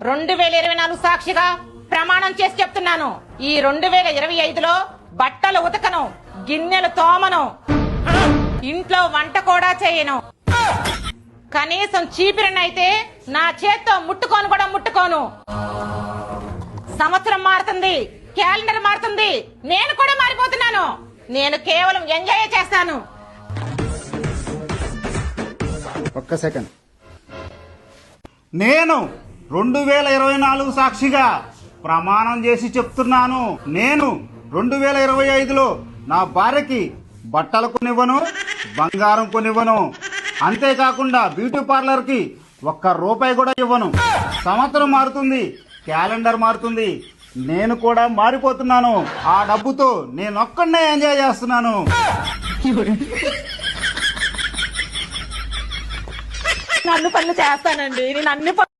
2024 సాక్షిగా ప్రమాణం చేసి చెప్తున్నాను. ఈ 2025లో బట్టలు ఉతకను, గిన్నెలు తోమను, ఇంట్లో వంట కూడా చేయను. కనీసం చీపిరినైతే నా చేత్తో ముట్టుకోను. సంవత్సరం మారుతుంది, క్యాలెండర్ మారుతుంది, నేను కూడా మారిపోతున్నాను. నేను కేవలం ఎంజాయ్ చేస్తాను. ఒక్క సెకండ్. నేను 2024 సాక్షిగా ప్రమాణం చేసి చెప్తున్నాను. నేను 2025లో నా భార్యకి బట్టలు కొనివ్వను, బంగారం కొనివ్వను. అంతేకాకుండా బ్యూటీ పార్లర్ కి ₹1 కూడా ఇవ్వను. సంవత్సరం మారుతుంది, క్యాలెండర్ మారుతుంది, నేను కూడా మారిపోతున్నాను. ఆ డబ్బుతో నేను ఒక్కడనే ఎంజాయ్ చేస్తున్నాను. నన్ను పనులు చేస్తానండి, నేను అన్ని